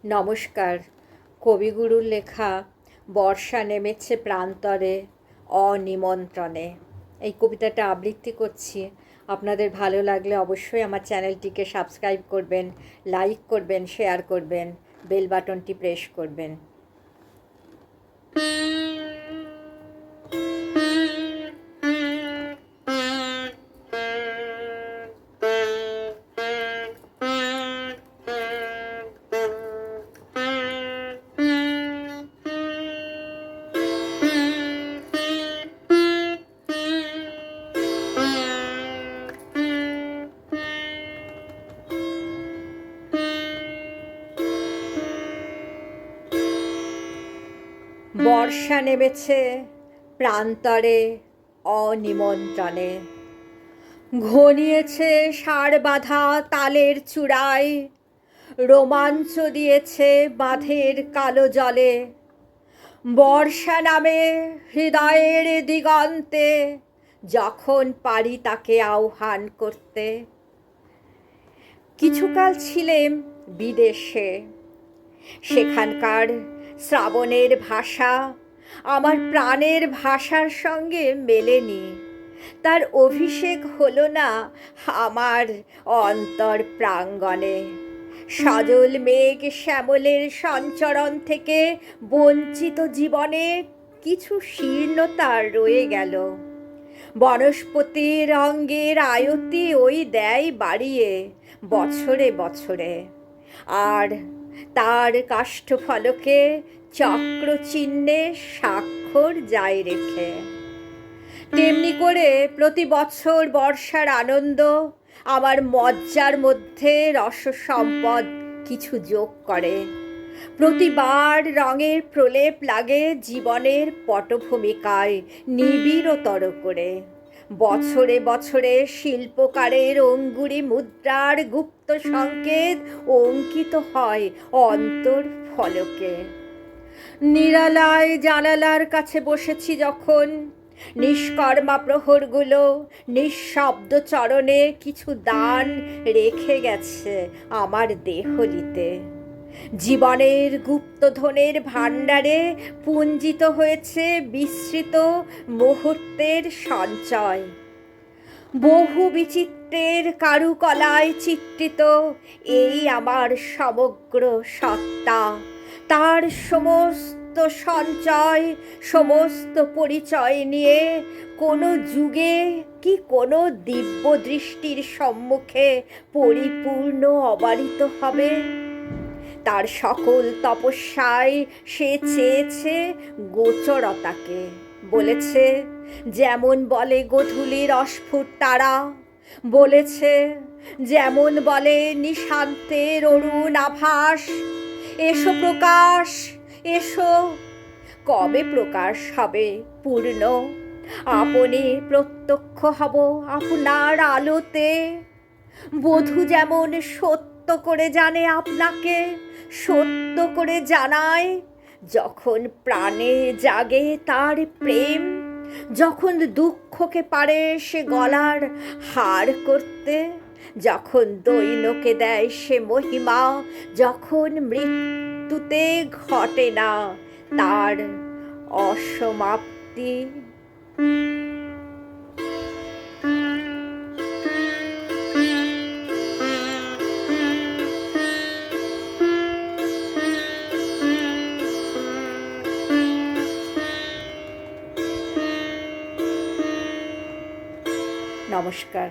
নমস্কার। কবিগুরুর লেখা বর্ষা নেমেছে প্রান্তরে অনিমন্ত্রণে, এই কবিতাটা আবৃত্তি করছি। আপনাদের ভালো লাগলে অবশ্যই আমার চ্যানেলটিকে সাবস্ক্রাইব করবেন, লাইক করবেন, শেয়ার করবেন, বেল বাটনটি প্রেস করবেন। বর্ষা নেমেছে প্রান্তরে অনিমন্ত্রণে, ঘনিয়েছে ষাঁড় বাঁধা তালের চূড়ায়, রোমাঞ্চ দিয়েছে বাঁধের কালো জলে। বর্ষা নামে হৃদয়ের দিগন্তে, যখন পারি তাকে আহ্বান করতে। কিছুকাল ছিলেম বিদেশে, সেখানকার শ্রাবণের ভাষা আমার প্রাণের ভাষার সঙ্গে মেলেনি। তার অভিষেক হলো না আমার অন্তর প্রাঙ্গণে। সজল মেঘ শ্যামলের সঞ্চরণ থেকে বঞ্চিত জীবনে কিছু শীর্ণতা রয়ে গেল। বনস্পতির রঙের আয়তি ওই দেয় বাড়িয়ে বছরে বছরে, আর তার কাষ্ঠফলকে চক্রচিহ্নে স্বাক্ষর যায় রেখে। তেমনি করে প্রতি বছর বর্ষার আনন্দ আমার মজ্জার মধ্যে রস সম্পদ কিছু যোগ করে। প্রতিবার রঙের প্রলেপ লাগে জীবনের পটভূমিকায় নিবিড়তর করে। বছরে বছরে শিল্পকারের অঙ্গুরি মুদ্রার গুপ্ত সংকেত অঙ্কিত হয় অন্তর ফলকে। নিরালায় জানালার কাছে বসেছি যখন, নিষ্কর্মা প্রহরগুলো নিঃশব্দ চরণে কিছু দান রেখে গেছে আমার দেহলিতে। জীবনের গুপ্তধনের ভাণ্ডারে পুঞ্জিত হয়েছে বিস্মৃত মুহূর্তের সঞ্চয়। বহু বিচিত্রের কারুকলায় চিত্রিত এই আমার সমগ্র সত্তা, তার সমস্ত সঞ্চয়, সমস্ত পরিচয় নিয়ে কোনো যুগে কি কোনো দিব্য দৃষ্টির সম্মুখে পরিপূর্ণ অবারিত হবে। তার সকল তপস্যায় সে চেয়েছে গোচরতাকে। বলেছে, যেমন বলে গধূলির অস্ফুট তারা, বলেছে যেমন বলে নিশান্তের অরুণ আভাস, এসো প্রকাশ, এসো। কবে প্রকাশ হবে পূর্ণ? আপনি প্রত্যক্ষ হব আপনার আলোতে। বধূ যেমন সত্য করে জানে আপনাকে, সত্য করে জানায় যখন প্রাণে জাগে তার প্রেম, যখন দুঃখকে পারে সে গলার হার করতে, যখন দৈনকে দেয় সে মহিমা, যখন মৃত্যুতে ঘটে না তার অসমাপ্তি। নমস্কার।